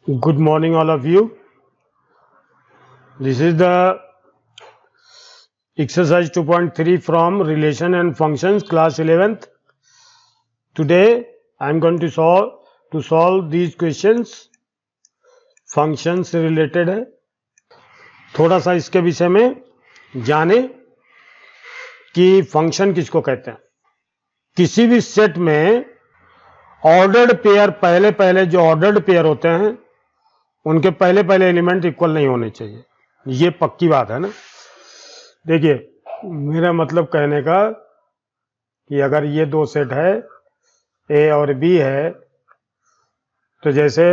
Good morning, all of you. This is the exercise 2.3 from Relation and Functions, class 11th. Today, I am going to solve these questions. Functions से related है. थोड़ा सा इसके विषय में जाने कि फंक्शन किसको कहते हैं. किसी भी सेट में ऑर्डर्ड पेयर पहले जो ऑर्डर्ड पेयर होते हैं उनके पहले एलिमेंट इक्वल नहीं होने चाहिए. ये पक्की बात है ना. देखिए, मेरा मतलब कहने का कि अगर ये दो सेट है ए और बी है, तो जैसे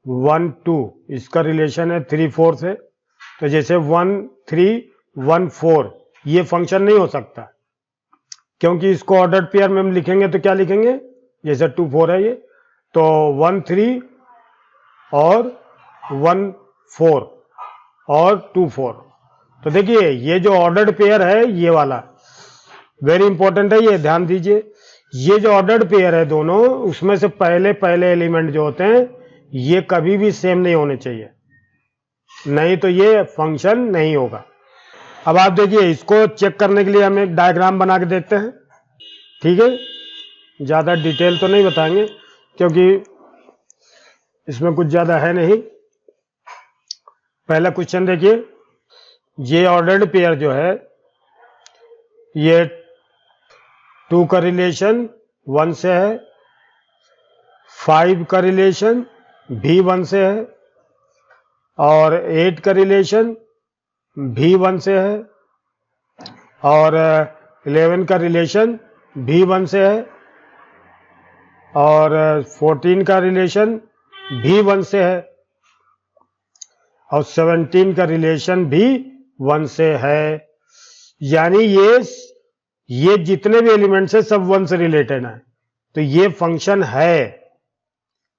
1 2 इसका रिलेशन है 3 4 से, तो जैसे 1 3 1 4 ये फंक्शन नहीं हो सकता, क्योंकि इसको ऑर्डर्ड पेयर में हम लिखेंगे तो क्या लिखेंगे, जैसे 2 4 है ये, तो 1 3 और 1 4 और 2 4. तो देखिए, ये जो ऑर्डर्ड पेयर है ये वाला वेरी इंपॉर्टेंट है, ये ध्यान दीजिए. ये जो ऑर्डर्ड पेयर है दोनों, उसमें से पहले एलिमेंट जो होते हैं ये कभी भी सेम नहीं होने चाहिए, नहीं तो ये फंक्शन नहीं होगा. अब आप देखिए, इसको चेक करने के लिए हम एक डायग्राम बना के देखते हैं. ठीक है, ज्यादा डिटेल तो नहीं बताएंगे क्योंकि इसमें कुछ ज्यादा है नहीं. पहला क्वेश्चन देखिए, ये ऑर्डर्ड पेयर जो है ये 2 का रिलेशन 1 से है, 5 का रिलेशन भी 1 से है, और 8 का रिलेशन भी 1 से है, और 11 का रिलेशन भी 1 से है, और 14 का रिलेशन भी 1 से है, और 17 का रिलेशन भी 1 से है. यानी ये जितने भी एलिमेंट्स है सब 1 से रिलेटेड है. तो ये फंक्शन है,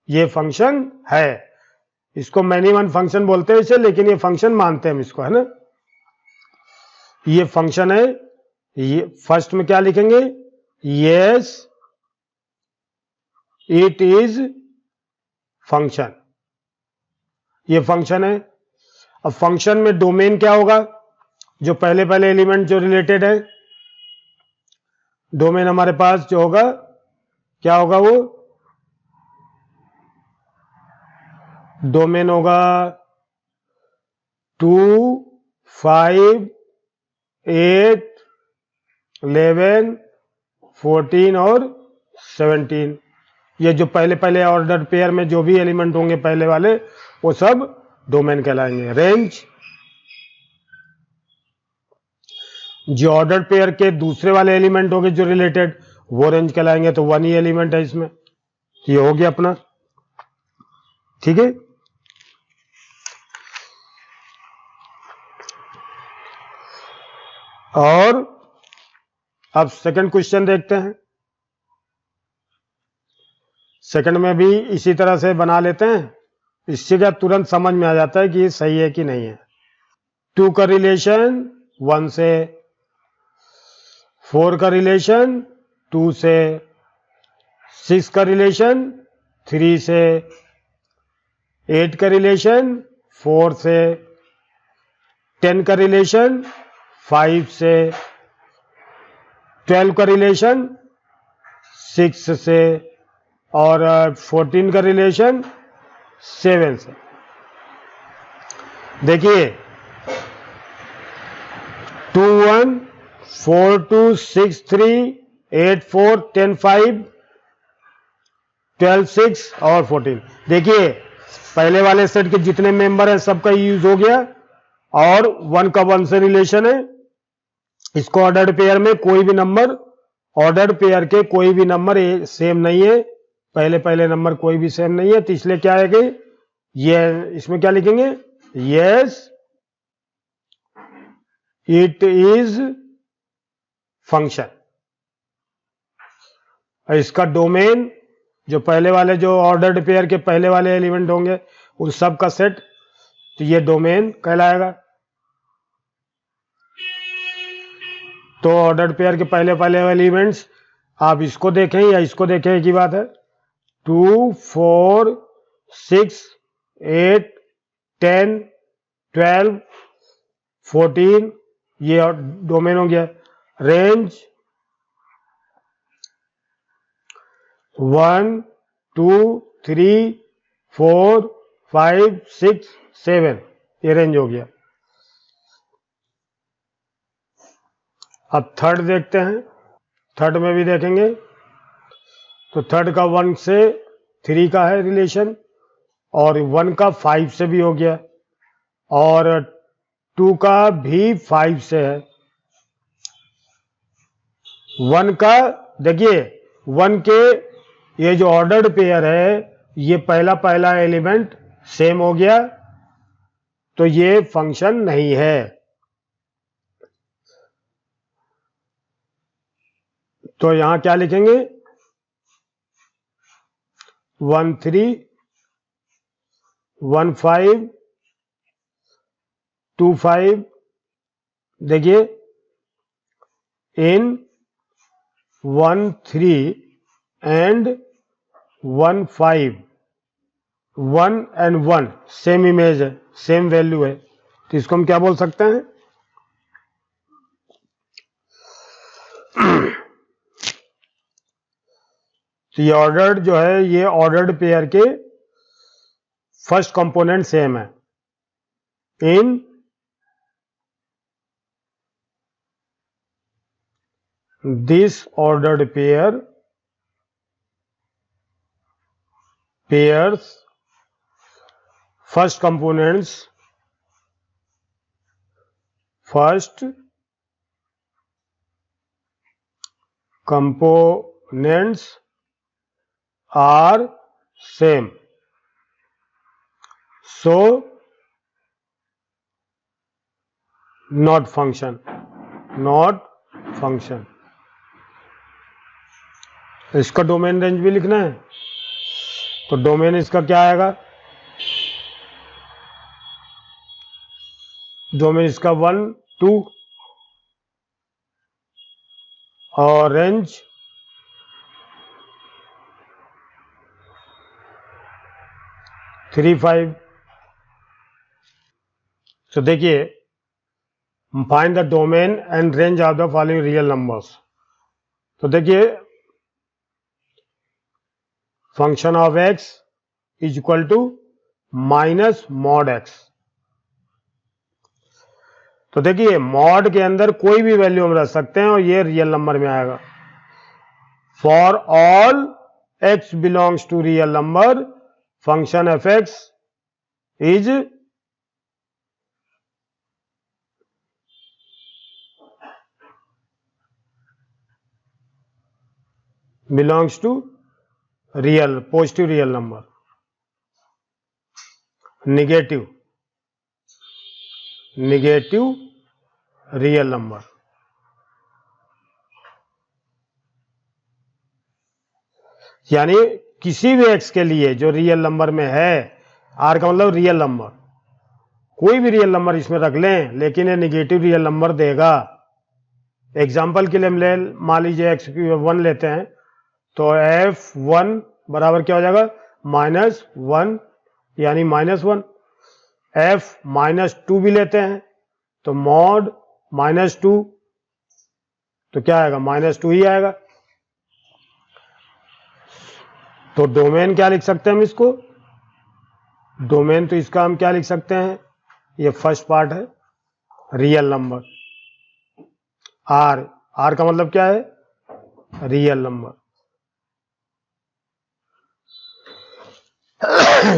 ये फंक्शन है. इसको मैनी वन फंक्शन बोलते हैं इसे, लेकिन ये फंक्शन मानते हैं हम इसको, है ना. ये फंक्शन है. ये फर्स्ट में क्या लिखेंगे, यस इट इज फंक्शन. ये फंक्शन है. अब फंक्शन में डोमेन क्या होगा, जो पहले एलिमेंट जो रिलेटेड है, डोमेन हमारे पास जो होगा क्या होगा, वो डोमेन होगा 2 5 8 11 14 और 17. ये जो पहले ऑर्डर पेयर में जो भी एलिमेंट होंगे पहले वाले, वो सब डोमेन कहलाएंगे. रेंज, जो ऑर्डर पेयर के दूसरे वाले एलिमेंट होंगे जो रिलेटेड, वो रेंज कहलाएंगे. तो 1 ही एलिमेंट है इसमें. ये हो गया अपना. ठीक है. और अब सेकंड क्वेश्चन देखते हैं. सेकंड में भी इसी तरह से बना लेते हैं. इससे क्या तुरंत समझ में आ जाता है कि ये सही है कि नहीं है. 2 का रिलेशन 1 से, 4 का रिलेशन 2 से, 6 का रिलेशन 3 से, 8 का रिलेशन 4 से, 10 का रिलेशन 5 से, 12 का रिलेशन 6 से, और 14 का रिलेशन 7 से. देखिए, 2 1 4 2 6 3 8 4 10 5 12 6 और 14. देखिए, पहले वाले सेट के जितने मेंबर हैं सबका यूज हो गया, और 1 का 1 से रिलेशन है. इसको ऑर्डर्ड पेयर में कोई भी नंबर, ऑर्डर्ड पेयर के कोई भी नंबर सेम नहीं है, पहले नंबर कोई भी सेम नहीं है. तो इसलिए क्या है कि ये इसमें क्या लिखेंगे, यस इट इज फंक्शन. इसका डोमेन, जो पहले वाले जो ऑर्डर्ड पेयर के पहले वाले एलिमेंट होंगे उन सब का सेट, तो ये डोमेन कहलाएगा. तो ऑर्डर्ड पेयर के पहले एलिमेंट्स, आप इसको देखें या इसको देखें, एक ही बात है. 2 4 6, 8, 10, 12, 14, ये डोमेन हो गया। रेंज 1, 2, 3, 4, 5, 6, 7, ये रेंज हो गया। अब थर्ड देखते हैं, थर्ड में भी देखेंगे। तो थर्ड का 1 से 3 का है रिलेशन, और 1 का 5 से भी हो गया, और 2 का भी 5 से है। 1 का देखिए, 1 के ये जो ऑर्डर्ड पेयर है, ये पहला पहला एलिमेंट सेम हो गया, तो ये फंक्शन नहीं है। तो यहां क्या लिखेंगे? 1, 3, 1, 5, 2, 5। देखिए, इन 1, 3 एंड 1, 5, 1 एंड 1 सेम इमेज है, सेम वैल्यू है, तो इसको हम क्या बोल सकते हैं? तो ये ऑर्डर्ड जो है, ये ऑर्डर्ड पेयर के फर्स्ट कंपोनेंट सेम है। In this ordered pairs first components are same, so not function। इसका डोमेन रेंज भी लिखना है, तो डोमेन इसका क्या आएगा? डोमेन इसका 1, 2, और रेंज 3, 5। तो देखिए, find the domain and range of the following real numbers. तो देखिए, function of x is equal to minus mod x। तो देखिए, मॉड के अंदर कोई भी वैल्यू हम रख सकते हैं और ये रियल नंबर में आएगा। For all x belongs to real number, function f x is belongs to real, positive real number, negative real number. यानी किसी भी x के लिए जो रियल नंबर में है, r का मतलब रियल नंबर, कोई भी रियल नंबर इसमें रख लें, लेकिन ये निगेटिव रियल नंबर देगा। एग्जाम्पल के लिए हम मान लीजिए x1 लेते हैं, तो f1 बराबर क्या हो जाएगा? -1, यानी -1। f-2 भी लेते हैं, तो मॉड -2, तो क्या आएगा? -2 ही आएगा। तो डोमेन क्या लिख सकते हैं हम इसको? डोमेन तो इसका हम क्या लिख सकते हैं? ये फर्स्ट पार्ट है, रियल नंबर। आर का मतलब क्या है? Real number.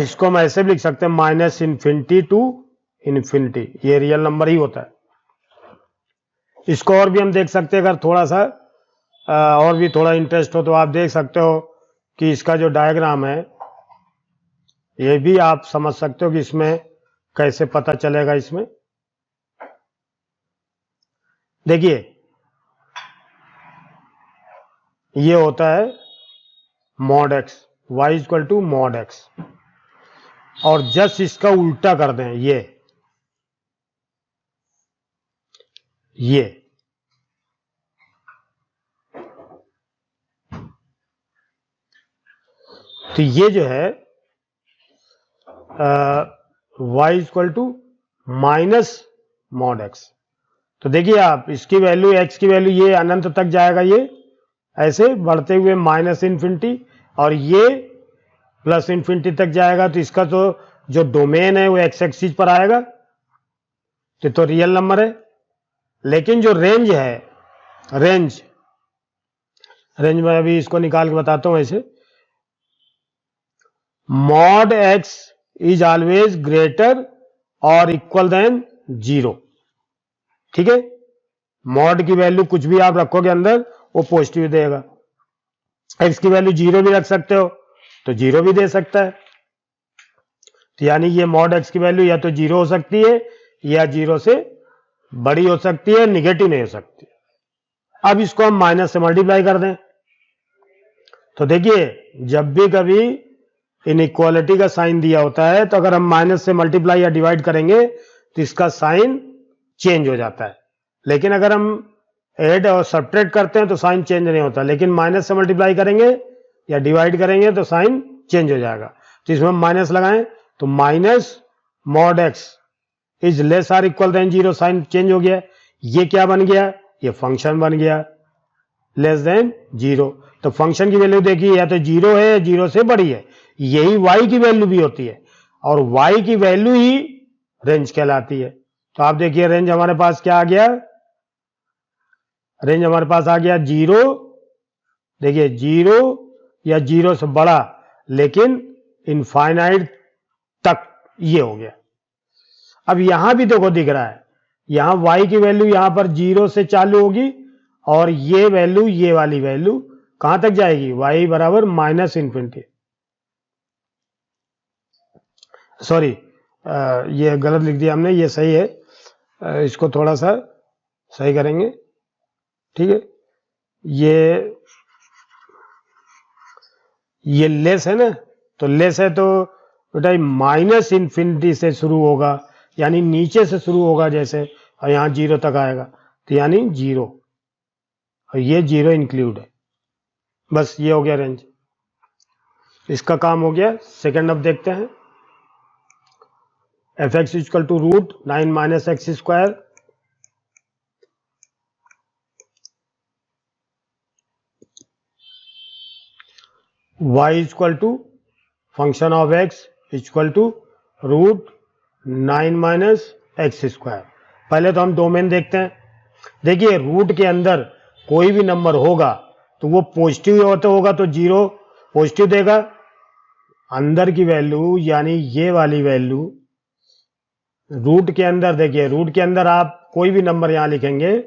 इसको हम ऐसे भी लिख सकते हैं, -∞ टू इन्फिनिटी, ये रियल नंबर ही होता है। इसको और भी हम देख सकते हैं, अगर थोड़ा सा और भी थोड़ा इंटरेस्ट हो तो आप देख सकते हो कि इसका जो डायग्राम है, ये भी आप समझ सकते हो कि इसमें कैसे पता चलेगा। इसमें देखिए, ये होता है mod x, y equal to mod x, और जस्ट इसका उल्टा कर दें, ये तो ये जो है, y equal to minus mod x. तो देखिए आप, इसकी वैल्यू एक्स की वैल्यू ये अनंत तक जाएगा, ये ऐसे बढ़ते हुए माइनस इन्फिनिटी, और ये प्लस इन्फिनिटी तक जाएगा। तो इसका तो जो डोमेन है वो एक्स एक्सिस पर आएगा, तो रियल नंबर है। लेकिन जो रेंज है, रेंज में अभी इसको निकाल के बताता हूं ऐसे, mod x is always greater और इक्वल देन 0। ठीक है, मॉड की वैल्यू कुछ भी आप रखोगे अंदर वो पॉजिटिव देगा। एक्स की वैल्यू 0 भी रख सकते हो तो 0 भी दे सकता है। तो यानी ये मॉड एक्स की वैल्यू या तो 0 हो सकती है या 0 से बड़ी हो सकती है, निगेटिव नहीं हो सकती। अब इसको हम माइनस से मल्टीप्लाई कर दें, तो देखिए जब भी कभी इनइक्वालिटी का साइन दिया होता है तो अगर हम माइनस से मल्टीप्लाई या डिवाइड करेंगे तो इसका साइन चेंज हो जाता है। लेकिन अगर हम ऐड और सब्ट्रैक्ट करते हैं तो साइन चेंज नहीं होता, लेकिन माइनस से मल्टीप्लाई करेंगे या डिवाइड करेंगे तो साइन चेंज हो जाएगा। तो इसमें हम माइनस लगाएं तो minus mod x is less or equal than 0, sign change हो गया। ये क्या बन गया, ये फंक्शन बन गया लेस देन 0। तो फंक्शन की वैल्यू देखिए या तो 0 है या 0 से बड़ी है। यही y की वैल्यू भी होती है और y की वैल्यू ही रेंज कहलाती है। तो आप देखिए रेंज हमारे पास क्या आ गया, रेंज हमारे पास आ गया 0, देखिए 0 या 0 से बड़ा लेकिन इनफाइनाइट तक, ये हो गया। अब यहां भी देखो दिख रहा है, यहां y की वैल्यू यहां पर 0 से चालू होगी और ये वैल्यू, ये वाली वैल्यू कहां तक जाएगी, y बराबर माइनस इन्फिनिटी। सॉरी, ये गलत लिख दिया हमने, ये सही है, इसको थोड़ा सा सही करेंगे। ठीक है, ये लेस है ना, तो लेस है तो बेटा माइनस इन्फिनिटी से शुरू होगा, यानी नीचे से शुरू होगा जैसे, और यहां 0 तक आएगा, तो यानी 0, और ये 0 इंक्लूड है। बस ये हो गया रेंज, इसका काम हो गया। सेकंड अब देखते हैं, f x equal to root 9 minus x square, y equal to function of x equal to root 9 minus x square. पहले तो हम डोमेन देखते हैं। देखिए रूट के अंदर कोई भी नंबर होगा तो वो पॉजिटिव होगा तो 0 पॉजिटिव देगा। अंदर की वैल्यू यानी ये वाली वैल्यू रूट के अंदर, देखिए रूट के अंदर आप कोई भी नंबर यहां लिखेंगे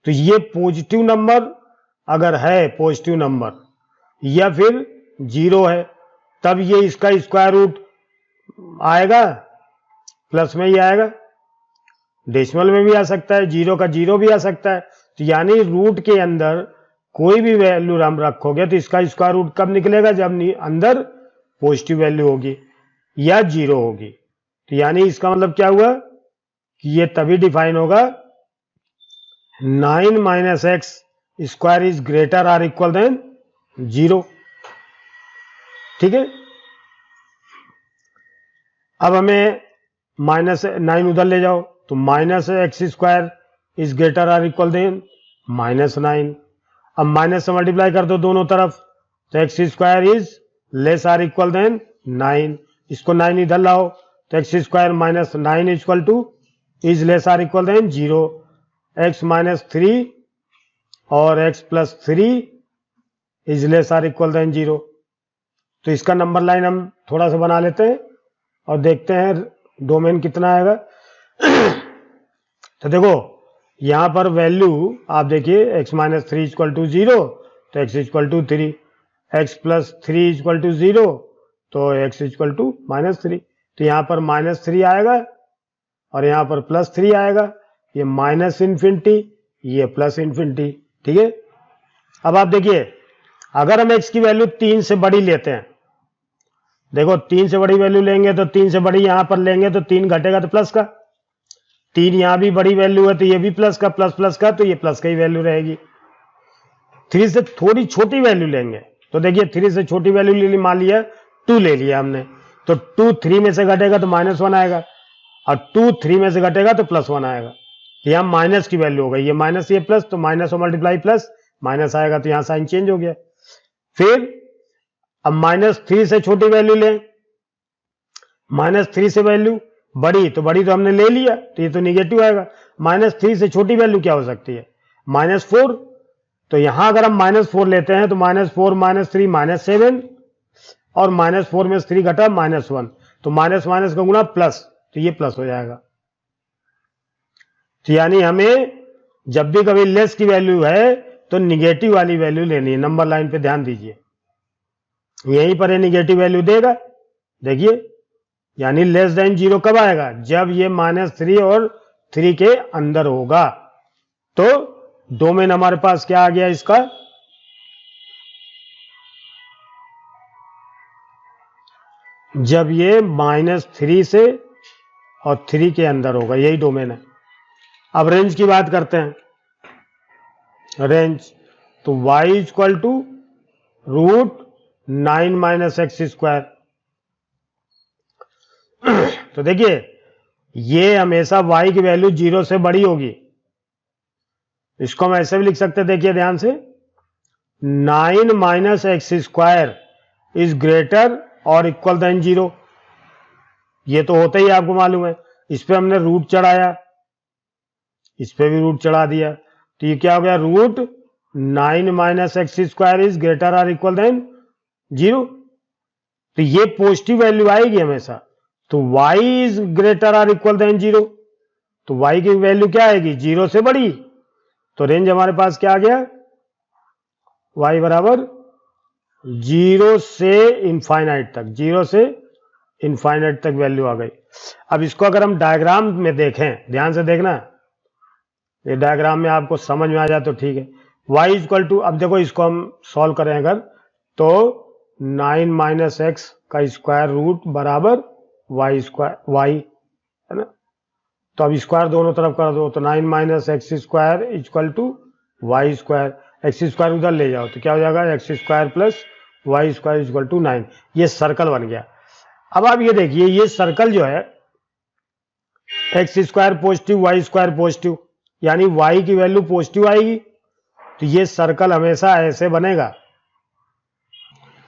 तो ये पॉजिटिव नंबर अगर है, पॉजिटिव नंबर या फिर 0 है, तब ये इसका स्क्वायर रूट आएगा, प्लस में ही आएगा, डेसिमल में भी आ सकता है, 0 का 0 भी आ सकता है। तो यानी रूट के अंदर कोई भी वैल्यू हम रखोगे तो इसका स्क्वायर रूट कब निकलेगा, जब अंदर पॉजिटिव वैल्यू होगी या 0 होगी। तो यानी इसका मतलब क्या हुआ कि ये तभी डिफाइन होगा 9 minus x square is greater or equal than 0। ठीक है, अब हमें माइनस 9 उधर ले जाओ तो minus x square is greater or equal than minus 9। अब माइनस से मल्टीप्लाई कर दो दोनों तरफ तो x square is less or equal than 9। इसको 9 इधर लाओ तो x square minus 9 equal to is less or equal than 0। X minus 3 और x plus 3 is less or equal than 0। तो इसका नंबर लाइन हम थोड़ा सा बना लेते हैं और देखते हैं डोमेन कितना आएगा। तो देखो यहां पर वैल्यू आप देखिए x माइनस 3 इक्वल टू 0 तो x equal to 3, x plus 3 equal to 0 तो x इक्वल टू माइनस 3। तो यहां पर माइनस 3 आएगा और यहां पर प्लस 3 आएगा, ये माइनस इन्फिनिटी ये प्लस इन्फिनिटी। ठीक है, अब आप देखिए अगर हम x की वैल्यू 3 से बड़ी लेते हैं, देखो 3 से बड़ी वैल्यू लेंगे तो 3 से बड़ी यहां पर लेंगे तो 3 घटेगा तो प्लस का, 3 यहां भी बड़ी वैल्यू है तो ये भी प्लस का, प्लस प्लस का तो ये प्लस का ही वैल्यू रहेगी। 3 से थोड़ी छोटी वैल्यू लेंगे तो देखिए 3 से छोटी वैल्यू ले ली, मान लिया 2 ले लिया हमने, तो 2 3 में से घटेगा तो -1 आएगा, और 2 3 में से घटेगा तो +1 आएगा। तो यहाँ माइनस की वैल्यू हो गई, ये माइनस ये प्लस, तो माइनस और मल्टीप्लाई प्लस माइनस आएगा, तो यहाँ साइन चेंज हो गया। फिर अब -3 से छोटी वैल्यू लें, -3 से वैल्यू बड़ी, तो बड़ी तो हमने ले लिया, तो ये तो निगेटिव आएगा। -3 से छोटी वैल्यू क्या हो सकती है? -4। तो यहां अगर हम -4 लेते हैं तो -4 -3 -7, और -4 में से 3 घटा -1, तो माइनस माइनस का गुणा प्लस, तो ये प्लस हो जाएगा। तो यानी हमें जब भी कभी लेस की वैल्यू है तो निगेटिव वाली वैल्यू लेनी है। नंबर लाइन पे ध्यान दीजिए, यहीं पर ये निगेटिव वैल्यू देगा, देखिए, यानी लेस देन 0 कब आएगा? जब ये -3 और 3 के अंदर होगा। तो डोमेन हमारे पास क्या आ गया इसका? जब ये -3 से और 3 के अंदर होगा, यही डोमेन है। अब रेंज की बात करते हैं, रेंज, तो y इक्वल टू √9 - x²। तो देखिए, ये हमेशा y की वैल्यू 0 से बड़ी होगी। इसको हम ऐसे भी लिख सकते हैं, देखिए ध्यान से, 9 - x² इज ग्रेटर और इक्वल देन 0। ये तो होता ही आपको मालूम है। इस पे हमने रूट चढ़ाया, इस पे भी रूट चढ़ा दिया, तो ये क्या हो गया? √9 - x² इज ग्रेटर और इक्वल देन 0। तो ये पॉजिटिव वैल्यू आएगी हमेशा। तो y इज ग्रेटर और इक्वल देन 0, तो y की वैल्यू क्या आएगी? 0 से बड़ी। तो रेंज हमारे पास क्या आ गया? y बराबर 0 से इनफाइनाइट तक, 0 से इनफाइनाइट तक वैल्यू आ गई। अब इसको अगर हम डायग्राम में देखें, ध्यान से देखना, ये डायग्राम में आपको समझ में आ जाए तो ठीक है। y इक्वल टू, अब देखो इसको हम सॉल्व करें अगर, तो 9 - x का स्क्वायर रूट बराबर y है ना। तो अब स्क्वायर दोनों तरफ कर दो, तो 9 - x² equal to y²। x² उधर ले जाओ तो क्या हो जाएगा? x² plus y² equal to 9। ये सर्कल बन गया। अब आप ये देखिए, ये सर्कल जो है x² पॉजिटिव y² पॉजिटिव, यानी y की वैल्यू पॉजिटिव आएगी। तो ये सर्कल हमेशा ऐसे बनेगा,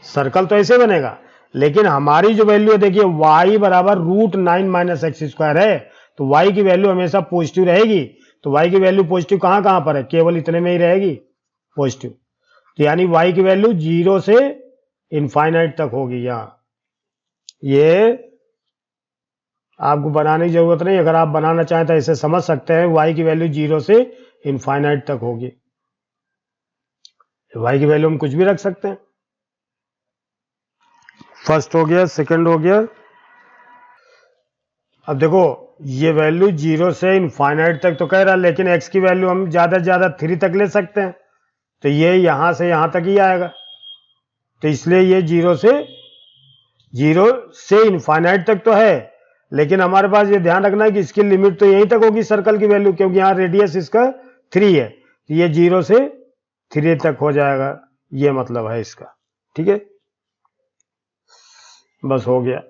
सर्कल तो ऐसे बनेगा, लेकिन हमारी जो वैल्यू है, देखिए y बराबर √9 - x² है, तो y की वैल्यू हमेशा पॉजिटिव रहेगी। तो y की वैल्यू पॉजिटिव कहां कहां पर है? केवल इतने में ही रहेगी पॉजिटिव। तो यानी y की वैल्यू 0 से इनफाइनाइट तक होगी। यहां ये आपको बनाने की जरूरत नहीं, अगर आप बनाना चाहें तो ऐसे समझ सकते हैं, y की वैल्यू 0 से इनफाइनाइट तक होगी। y की वैल्यू हम कुछ भी रख सकते हैं। फर्स्ट हो गया, सेकंड हो गया। अब देखो, ये वैल्यू 0 से इनफाइनाइट तक तो कह रहा है, लेकिन x की वैल्यू हम ज्यादा से ज्यादा 3 तक ले सकते हैं, तो ये यहां से यहां तक ही आएगा। तो इसलिए ये 0 से इनफाइनाइट तक तो है, लेकिन हमारे पास ये ध्यान रखना है कि इसकी लिमिट तो यहीं तक होगी सर्कल की वैल्यू, क्योंकि यहाँ रेडियस इसका 3 है, तो ये 0 से 3 तक हो जाएगा, ये मतलब है इसका। ठीक है, बस हो गया।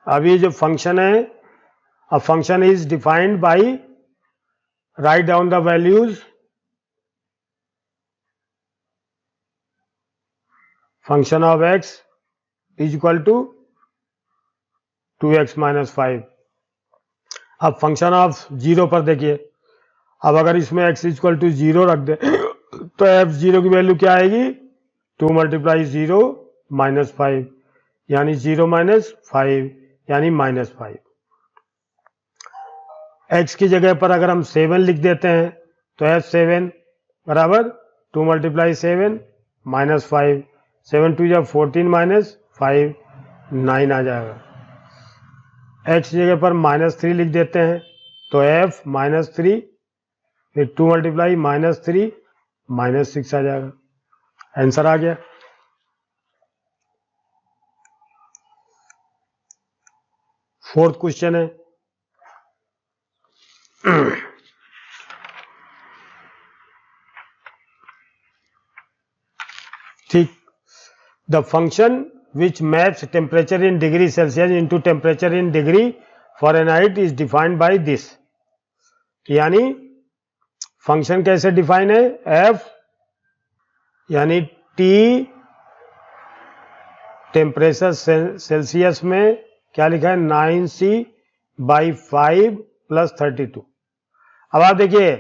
अब ये जो फंक्शन है, a function is defined by, write down the values, function of x is equal to 2x - 5। अब फंक्शन ऑफ 0 पर देखिए, अब अगर इसमें x इक्वल टू 0 रख दे तो f0 की वैल्यू क्या आएगी? 2 × 0 - 5, यानी 0 - 5 यानी -5। x की जगह पर अगर हम 7 लिख देते हैं तो f7 बराबर 2 × 7 - 5, 7 2 या 14 - 5, 9 आ जाएगा। x की जगह पर -3 लिख देते हैं तो f -3, फिर 2 × -3 -6 आ जाएगा। आंसर आ गया। फोर्थ क्वेश्चन है, the function which maps temperature in degree Celsius into temperature in degree Fahrenheit is defined by this. यानी फंक्शन कैसे डिफाइन है, एफ यानी टी टेम्परेचर सेल्सियस में क्या लिखा है 9c/5 + 32। अब आप देखिए,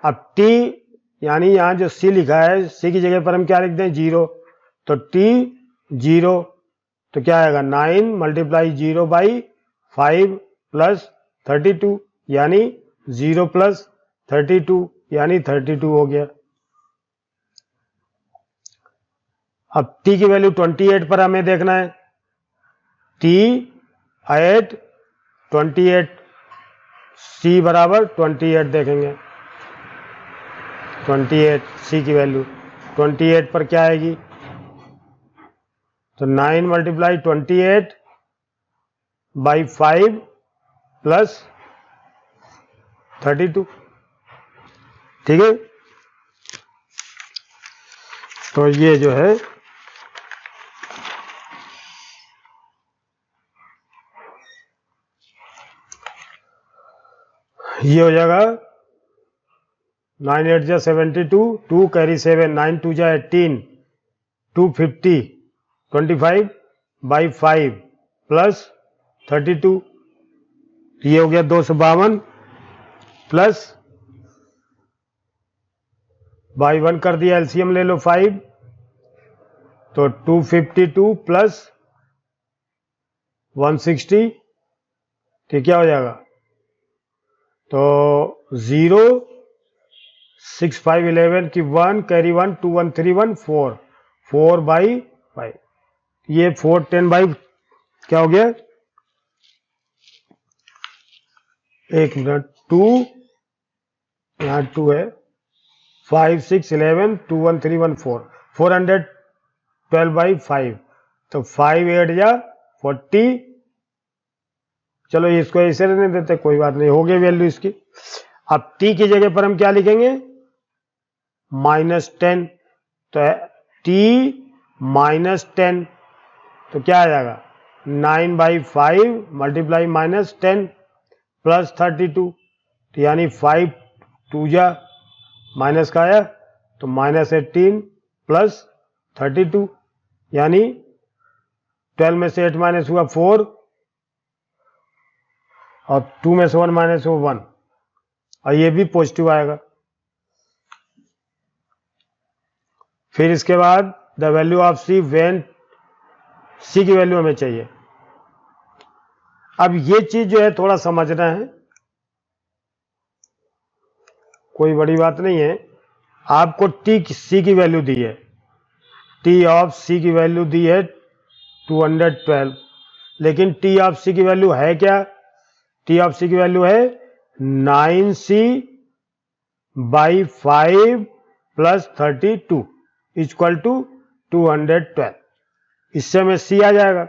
अब t यानी यहां जो c लिखा है, c की जगह पर हम क्या लिखते हैं 0, तो t 0 तो क्या आएगा 9 × 0/5 + 32 यानी 0 + 32 यानी 32 हो गया। अब t की वैल्यू 28 पर हमें देखना है, t at 28 c बराबर 28 देखेंगे, 28 c की वैल्यू 28 पर क्या आएगी, तो 9 × 28/5 + 32। ठीक है, तो ये जो है ये हो जाएगा 9 8 जा 72, 2 कैरी 7, 9 2 जा 18, 250, 25/5 + 32, ये हो गया 252 प्लस बाई 1 कर दिया, एलसीएम ले लो 5, तो 252 + 160, ठीक क्या हो जाएगा, तो 0 6 5 11 की 1 कैरी 1 2 1 3 1 4 4/5, ये 4 10/, क्या हो गया, एक मिनट, 2 यहाँ 2 है, 5 6 11 2 1 3 1 4 412/5, तो 5 8 जा 40, चलो इसको ऐसे रहने देते, कोई बात नहीं, हो गई वैल्यू इसकी। अब t की जगह पर हम क्या लिखेंगे -10, तो t -10 तो क्या आ जाएगा 9/5 × -10 + 32, तो यानी 5 2 जा माइनस का आया, तो -18 + 32 यानी 12 में से 8 माइनस हुआ 4 और 2 में से 1 माइनस हुआ 1, और ये भी पॉजिटिव आएगा। फिर इसके बाद the value of C when C की वैल्यू हमें चाहिए। अब ये चीज जो है थोड़ा समझना है, कोई बड़ी बात नहीं है। आपको टी सी की वैल्यू दी है, टी ऑफ सी की वैल्यू दी है 212, लेकिन टी ऑफ सी की वैल्यू है क्या, टी ऑफ सी की वैल्यू है 9c/5 + 32 = 212, इससे हमें सी आ जाएगा।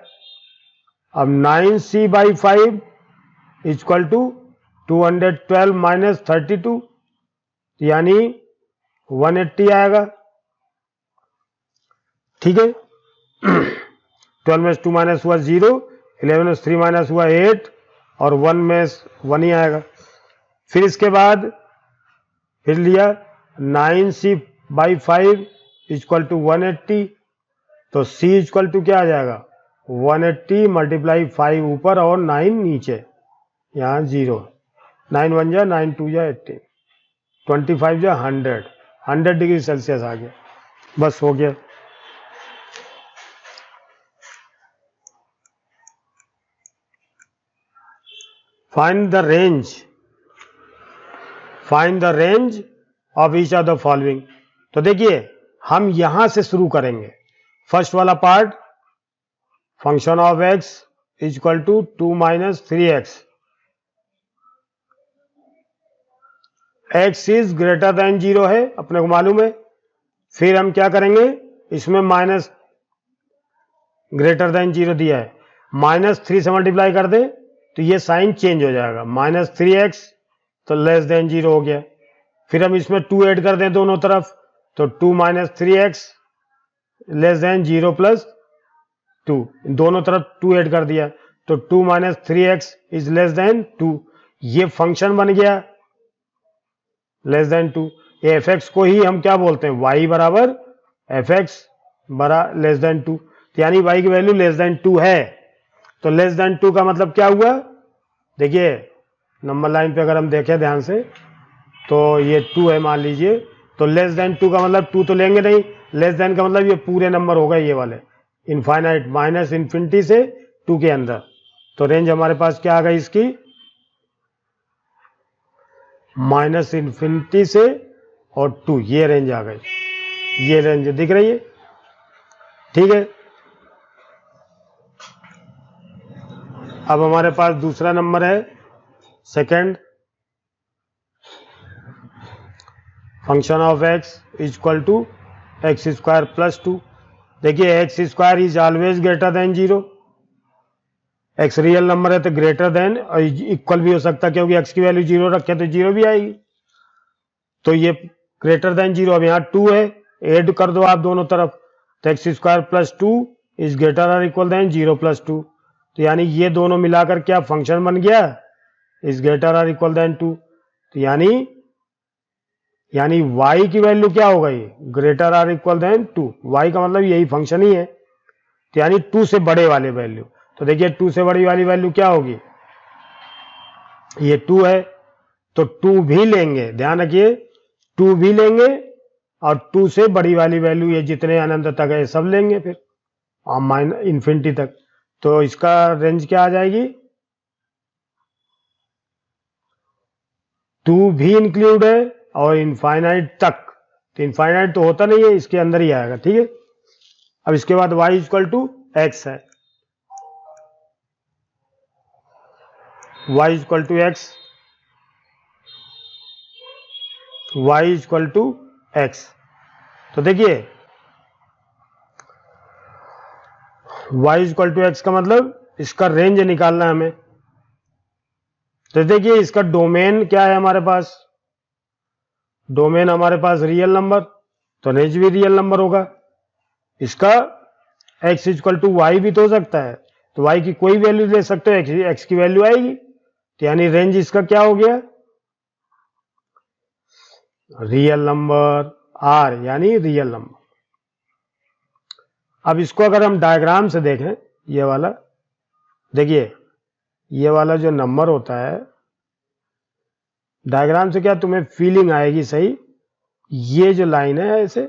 अब 9c/5 = 212 - 32 यानी 180 आएगा, ठीक है। 12 में 2 माइनस हुआ 0, 11 में 3 माइनस हुआ 8 और 1 में 1 ही आएगा। फिर इसके बाद फिर लिया 9c/5 = 180, तो c = क्या आ जाएगा 180 × 5 ऊपर और 9 नीचे, यहाँ 0, 9 1 जा 9 2 जा 18, 25 जा 100 डिग्री सेल्सियस आ गया, बस हो गया। Find the range of each of the following. तो देखिए हम यहां से शुरू करेंगे, फर्स्ट वाला part, function of x = 2 - 3x, x is greater than 0 है, अपने को मालूम है। फिर हम क्या करेंगे, इसमें माइनस ग्रेटर देन 0 दिया है, -3 से मल्टीप्लाई कर दे तो ये साइन चेंज हो जाएगा, -3x तो लेस देन 0 हो गया। फिर हम इसमें 2 ऐड कर दें दोनों तरफ, तो 2 - 3x लेस देन 0 + 2, दोनों तरफ 2 ऐड कर दिया तो 2 minus 3x is less than 2, ये फंक्शन बन गया लेस देन 2। एफ एक्स को ही हम क्या बोलते हैं, y बराबर एफ एक्स बरा लेस देन 2, यानी y की वैल्यू लेस देन 2 है। तो लेस देन 2 का मतलब क्या हुआ, देखिए नंबर लाइन पे अगर हम देखें ध्यान से तो ये 2 है मान लीजिए, तो लेस देन 2 का मतलब 2 तो लेंगे नहीं, लेस देन का मतलब ये पूरे नंबर होगा ये वाले इनफाइनाइट माइनस इन्फिनिटी से 2 के अंदर। तो रेंज हमारे पास क्या आ गई इसकी, माइनस इन्फिनिटी से और 2, ये रेंज आ गई, ये रेंज दिख रही है, ठीक है। अब हमारे पास दूसरा नंबर है second, function of x is equal to x square plus 2। देखिए x square is always greater than 0, x real number है तो ग्रेटर देन और इक्वल भी हो सकता है, क्योंकि x की वैल्यू 0 रखे तो 0 भी आएगी, तो ये ग्रेटर देन 0। अब यहाँ 2 है, ऐड कर दो आप दोनों तरफ, तो x square plus 2 is greater और इक्वल देन 0 प्लस 2, तो यानी ये दोनों मिलाकर क्या फंक्शन बन गया, इज ग्रेटर और इक्वल देन 2। तो यानी y की वैल्यू क्या हो गई, ग्रेटर और इक्वल देन 2, y का मतलब यही फंक्शन ही है, तो यानी 2 से बड़े वाले वैल्यू। तो देखिए 2 से बड़ी वाली वैल्यू क्या होगी, ये 2 है तो 2 भी लेंगे, ध्यान रखिए 2 भी लेंगे और 2 से बड़ी वाली वैल्यू ये जितने अनंत तक है सब लेंगे फिर और माइनस इन्फिनिटी तक। तो इसका रेंज क्या आ जाएगी, 2 भी इंक्लूड है और इनफाइनाइट तक, तो इनफाइनाइट तो होता नहीं है, इसके अंदर ही आएगा, ठीक है। अब इसके बाद y इक्वल टू एक्स है, y equal to x, y equal to x. तो देखिए y इक्वल टू एक्स का मतलब इसका रेंज निकालना है हमें। तो देखिए इसका डोमेन क्या है हमारे पास, डोमेन हमारे पास रियल नंबर, तो रेंज भी रियल नंबर होगा। इसका x इक्वल टू वाई भी तो हो सकता है, तो y की कोई वैल्यू ले सकते हो, x की वैल्यू आएगी, तो यानी रेंज इसका क्या हो गया, रियल नंबर r, यानी रियल नंबर। अब इसको अगर हम डायग्राम से देखें, ये वाला देखिए, ये वाला जो नंबर होता है, डायग्राम से क्या तुम्हें फीलिंग आएगी सही, ये जो लाइन है ऐसे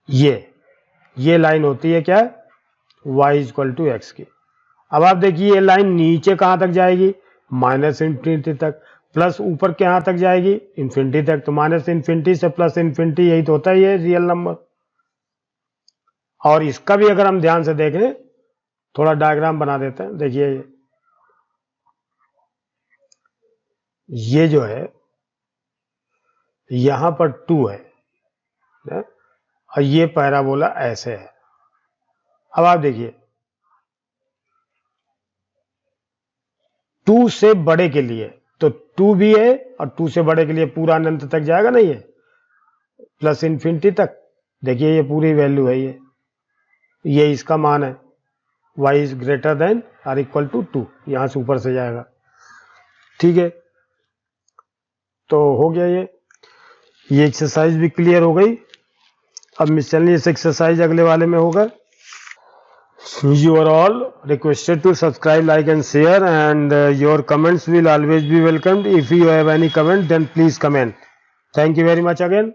ये लाइन होती है क्या, y इक्वल टू एक्स की। अब आप देखिए ये लाइन नीचे कहां तक जाएगी, माइनस इन्फिनिटी तक, प्लस ऊपर कहां तक जाएगी, इन्फिनिटी तक। तो माइनस इन्फिनिटी से प्लस इन्फिनिटी यही तो होता ही है रियल नंबर। और इसका भी अगर हम ध्यान से देखें, थोड़ा डायग्राम बना देते हैं, देखिए ये जो है यहां पर 2 है और ये पैराबोला ऐसे है। अब आप देखिए 2 से बड़े के लिए तो 2 भी है और 2 से बड़े के लिए पूरा अनंत तक जाएगा नहीं है, प्लस इन्फिनिटी तक। देखिए ये पूरी वैल्यू है, ये इसका मान है, y इज ग्रेटर देन और इक्वल टू 2, यहां से ऊपर से जाएगा, ठीक है। तो हो गया ये एक्सरसाइज भी क्लियर हो गई। अब मिसलेनियस एक्सरसाइज अगले वाले में होगा। You are all requested to subscribe, like and share, and your comments will always be welcomed. If you have any comment, then please comment. Thank you very much again.